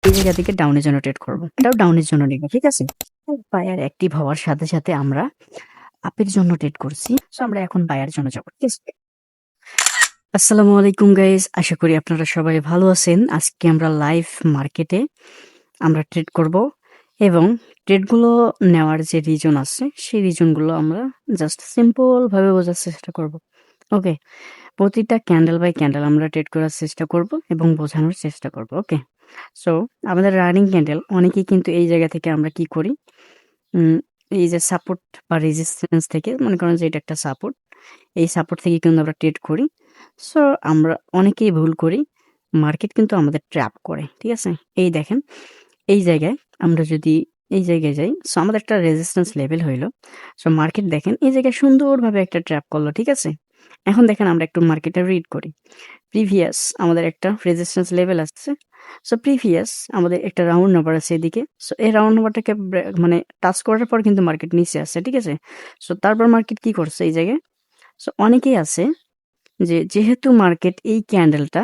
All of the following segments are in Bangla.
এই জায়গা থেকে ডাউনের জন্য ট্রেড করব। এটাও ডাউনের জন্য নিব, ঠিক আছে? বায়ার অ্যাক্টিভ হওয়ার সাথে, সাথে আমরা আপের জন্য ট্রেড করছি। সো আমরা এখন বায়ার জন্য যাব। ঠিক আছে? আসসালামু আলাইকুম গাইস। আশা করি আপনারা সবাই ভালো আছেন। আজকে আমরা লাইভ মার্কেটে আমরা ট্রেড করব এবং ট্রেডগুলো নেওয়ার যে রিজন আছে, সেই রিজনগুলো আমরা জাস্ট সিম্পল ভাবে বোঝার চেষ্টা করব। ওকে? প্রতিটা ক্যান্ডেল বাই ক্যান্ডেল আমরা ট্রেড করার চেষ্টা করব এবং বোঝানোর চেষ্টা করব। ওকে? সো আমাদের রানিং ক্যান্ডেল অনেকেই কিন্তু এই জায়গা থেকে আমরা কি করি, উম এই যে সাপোর্ট বা রেজিস্ট্যান্স থেকে মনে করেন যে এটা একটা সাপোর্ট। এই সাপোর্ট থেকে কিন্তু আমরা ট্রেড করি। সো আমরা অনেকেই ভুল করি। মার্কেট কিন্তু আমাদের ট্র্যাপ করে। ঠিক আছে? এই দেখেন, এই জায়গায় আমরা যদি এই জায়গায় যাই, সো আমাদের একটা রেজিস্ট্যান্স লেভেল হইলো। সো মার্কেট দেখেন এই জায়গায় সুন্দরভাবে একটা ট্র্যাপ করলো। ঠিক আছে? এখন দেখেন আমরা একটু মার্কেটটা রিড করি। প্রিভিয়াস আমাদের একটা রেজিস্ট্যান্স লেভেল আসছে। সো প্রিভিয়াস আমাদের একটা রাউন্ড নাম্বার আছে এদিকে। সো এই রাউন্ড নাম্বারটাকে মানে টাচ করার পর কিন্তু মার্কেট নিচে আসছে। ঠিক আছে? সো তারপর মার্কেট কি করছে এই জায়গায়? সো অনেকেই আছে যে যেহেতু মার্কেট এই ক্যান্ডেলটা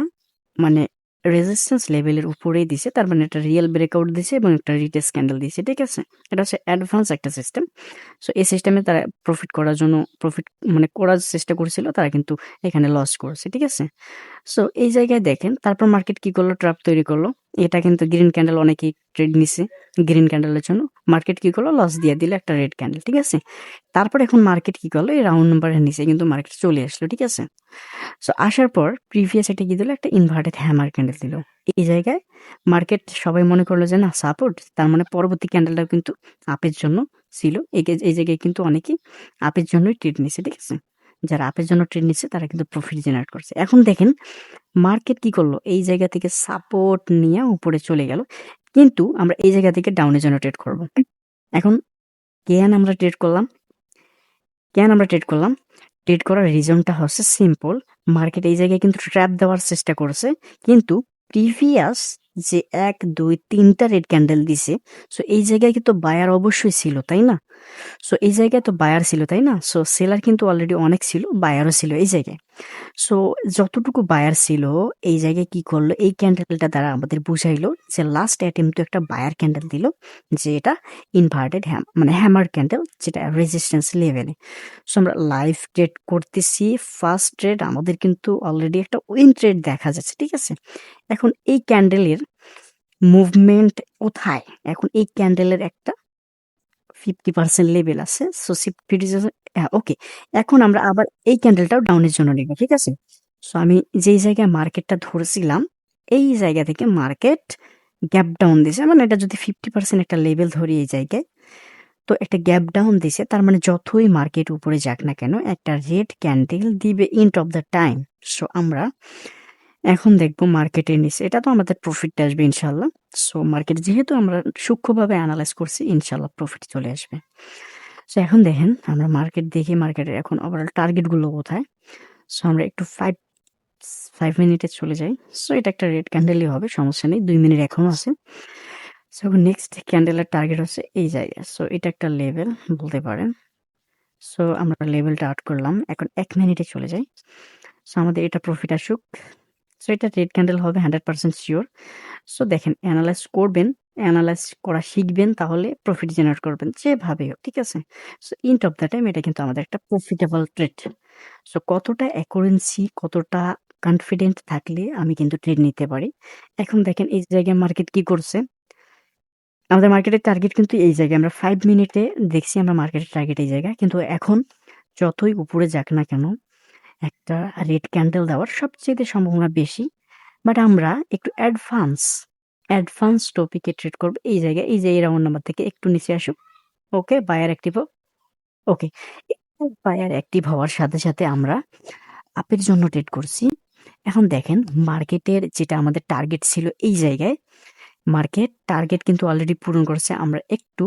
মানে রেজিস্ট্যান্স লেভেলের উপরেই দিছে, তার মানে একটা রিয়েল ব্রেকআউট দিছে এবং একটা রিটেস্ট ক্যান্ডেল দিছে। ঠিক আছে? এটা হচ্ছে অ্যাডভান্স একটা সিস্টেম। সো এই সিস্টেমে তারা প্রফিট করার জন্য মানে করার চেষ্টা করছিল, তারা কিন্তু এখানে লস করছে। ঠিক আছে? সো এই জায়গায় দেখেন তারপর মার্কেট কি করলো, ট্র্যাপ তৈরি করলো। এটা কিন্তু গ্রিন ক্যান্ডেল অনেকেই ট্রেড নিছে গ্রিন ক্যান্ডেলের জন্য। মার্কেট কি করলো, লস দিয়ে দিল একটা রেড ক্যান্ডেল। ঠিক আছে? তারপর এখন মার্কেট কি করলো, এই রাউন্ড নাম্বারের নিচে কিন্তু মার্কেট চলে আসলো। ঠিক আছে? সো আসার পর প্রিভিয়াস এটা কি দিল, একটা ইনভার্টেড হ্যামার ক্যান্ডেল দিল। এই জায়গায় মার্কেট সবাই মনে করলো যে না সাপোর্ট, তার মানে পরবর্তী ক্যান্ডেলটাও কিন্তু আপের জন্য ছিল। এই জায়গায় কিন্তু অনেকেই আপের জন্যই ট্রেড নিছে। ঠিক আছে? যারা আপের জন্য ট্রেড নিচ্ছে তারা কিন্তু প্রফিট জেনারেট করছে। এখন দেখেন মার্কেট কি করলো, এই জায়গা থেকে সাপোর্ট নিয়ে উপরে চলে গেল। কিন্তু আমরা এই জায়গা থেকে ডাউনের জন্য ট্রেড করব। এখন কেন আমরা ট্রেড করলাম? ট্রেড করার রিজনটা হচ্ছে সিম্পল। মার্কেট এই জায়গায় কিন্তু ট্র্যাপ দেওয়ার চেষ্টা করছে। কিন্তু প্রিভিয়াস যে ১, ২, ৩ টা রেড ক্যান্ডেল দিছে, সো এই জায়গায় কিন্তু বায়ার অবশ্যই ছিল, তাই না? সো এই জায়গায় তো বায়ার ছিল, তাই না? সো সেলার কিন্তু অলরেডি অনেক ছিল, বায়ারও ছিল এই জায়গায়। সো যতটুকু বায়ার ছিল এই জায়গায় কি করলো, এই ক্যান্ডেলটা দ্বারা আমাদের বুঝাইলো যে লাস্ট অ্যাটেম্পট একটা বায়ার ক্যান্ডেল দিল, যে এটা ইনভার্টেড মানে হ্যামার ক্যান্ডেল, যেটা রেজিস্ট্যান্স লেভেলে। সো আমরা লাইভ ট্রেড করতেছি। ফার্স্ট ট্রেড আমাদের কিন্তু অলরেডি একটা উইন ট্রেড দেখা যাচ্ছে। ঠিক আছে? এখন এই ক্যান্ডেলের মুভমেন্ট কোথায়? এখন এই ক্যান্ডেলের একটা 50% লেভেল আছে। So okay. এখন আমরা আবার এই ক্যান্ডেলটাও ডাউনের জন্য নিব। ঠিক আছে? সো আমি যেই জায়গায় মার্কেটটা ধরছিলাম, এই জায়গা থেকে মার্কেট গ্যাপ ডাউন দিছে। মানে এটা যদি 50% একটা লেভেল ধরি এই জায়গায়, তো একটা গ্যাপ ডাউন দিছে। তার মানে যতই মার্কেট উপরে যাক না কেন, একটা রেড ক্যান্ডেল দিবে end of the time. So আমরা এখন দেখবো মার্কেটের নিচে। এটা তো আমাদের প্রফিটটা আসবে ইনশাআল্লাহ। সো মার্কেট যেহেতু আমরা সূক্ষ্মভাবে এনালাইজ করছি, ইনশাআল্লাহ প্রফিট চলে আসবে। সো এখন দেখেন আমরা মার্কেট দেখি মার্কেটের এখন ওভারঅল টার্গেট গুলো কোথায়। সো আমরা একটু 5 মিনিটে চলে যাই। সো এটা একটা রেড ক্যান্ডেলই হবে, সমস্যা নেই। 2 মিনিট এখনো আছে। সো নেক্সট ক্যান্ডেলের টার্গেট হচ্ছে এই জায়গায়। সো এটা একটা লেভেল বলতে পারেন। সো আমরা লেভেলটা আউট করলাম। এখন 1 মিনিটে চলে যাই। সো আমাদের এটা প্রফিট আসুক। সো এটা রেড ক্যান্ডেল হবে 100% সিওর। সো দেখেন এনালাইজ করবেন, এনালাইজ করা শিখবেন, তাহলে প্রফিট জেনারেট করবেন যেভাবে হোক। ঠিক আছে? So end of the time এটা কিন্তু আমাদের একটা প্রফিটেবল ট্রেড। সো কতটা অ্যাকুরেন্সি, কতটা কনফিডেন্ট থাকলে আমি কিন্তু ট্রেড নিতে পারি। এখন দেখেন এই জায়গায় মার্কেট কি করছে। আমাদের মার্কেটের টার্গেট কিন্তু এই জায়গায়। আমরা 5 মিনিটে দেখছি আমরা মার্কেটের টার্গেট এই জায়গায়। কিন্তু এখন যতই উপরে যাক না কেন, একটা রেড ক্যান্ডেল দেওয়ার সবচাইতে সম্ভাবনা বেশি। বাট আমরা একটু অ্যাডভান্স টপিকে ট্রেড করব এই জায়গায়। এই যে এই রাউন্ড নাম্বার থেকে একটু নিচে আসুক। ওকে, বায়ার অ্যাক্টিভ হোক। ওকে। বায়ার অ্যাক্টিভ হওয়ার সাথে, সাথে আমরা আপের জন্য ট্রেড করছি। এখন দেখেন মার্কেটের যেটা আমাদের টার্গেট ছিল এই জায়গায়, মার্কেট টার্গেট কিন্তু অলরেডি পূরণ করেছে। আমরা একটু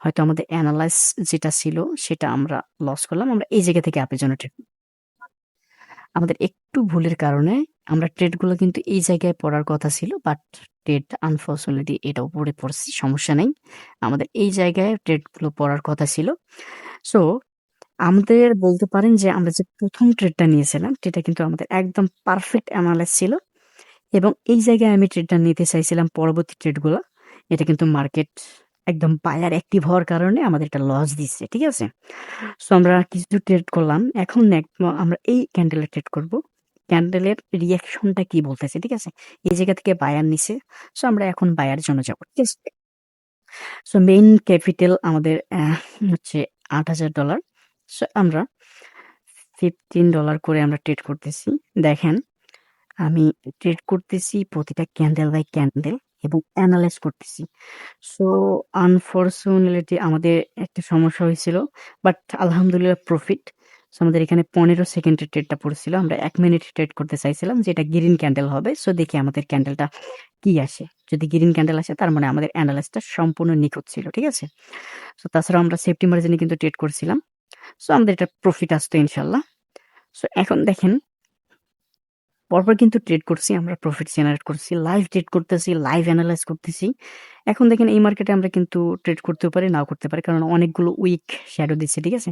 হয়তো আমাদের এনালাইজ যেটা ছিল সেটা আমরা লস করলাম। আমরা এই জায়গা থেকে আপের জন্য ট্রেড, আমাদের একটু ভুলের কারণে আমরা ট্রেডগুলো কিন্তু এই জায়গায় পড়ার কথা ছিল। বাট ট্রেড আনফরচুনেটলি এটা উপরে পড়ছি, সমস্যা নেই। আমাদের এই জায়গায় ট্রেডগুলো পড়ার কথা ছিল। সো আমাদের বলতে পারেন যে আমরা যে ১ম ট্রেডটা নিয়েছিলাম, সেটা কিন্তু আমাদের একদম পারফেক্ট এনালাইজ ছিল এবং এই জায়গায় আমি ট্রেডটা নিতে চাইছিলাম পরবর্তী ট্রেডগুলা। এটা কিন্তু মার্কেট একদম বায়ার অ্যাক্টিভ হওয়ার কারণে আমাদের একটা লস দিচ্ছে। ঠিক আছে? সো আমরা কিছু ট্রেড করলাম। এখন আমরা এই ক্যান্ডেলে ট্রেড করব। ক্যান্ডেলের রিঅ্যাকশনটা কি বলতেছে, ঠিক আছে? এই জায়গা থেকে বায়ার নিছে। সো আমরা এখন বায়ার জন্য যাব। ঠিক আছে? সো মেইন ক্যাপিটাল আমাদের হচ্ছে $৮,০০০। সো আমরা $15 করে আমরা ট্রেড করতেছি। দেখেন, আমি ট্রেড করতেছি প্রতিটা ক্যান্ডেল বাই ক্যান্ডেল এবং এনালাইজ করতেছি। সো আনফরচুনেটলি আমাদের একটা সমস্যা হয়েছিল। বাট আলহামদুলিল্লাহ প্রফিট। সো আমাদের এখানে ১৫ সেকেন্ডের ট্রেডটা পড়ছিল। আমরা ১ মিনিট ট্রেড করতে চাইছিলাম যে এটা গ্রিন ক্যান্ডেল হবে। সো দেখি আমাদের ক্যান্ডেলটা কি আসে। যদি গ্রিন ক্যান্ডেল আসে তার মানে আমাদের এনালাইসটা সম্পূর্ণ নিখুঁত ছিল। ঠিক আছে? সো তাছাড়াও আমরা সেফটি মার্জিনে কিন্তু ট্রেড করছিলাম। সো আমাদের এটা প্রফিট আসতো ইনশাআল্লাহ। সো এখন দেখেন, পরপর কিন্তু ট্রেড করছি, আমরা প্রফিট জেনারেট করছি, লাইভ ট্রেড করতেছি, লাইভ এনালাইজ করতেছি। এখন দেখেন এই মার্কেটে আমরা কিন্তু ট্রেড করতেও পারি, নাও করতে পারি। কারণ অনেকগুলো উইক শ্যাডো দিচ্ছে। ঠিক আছে?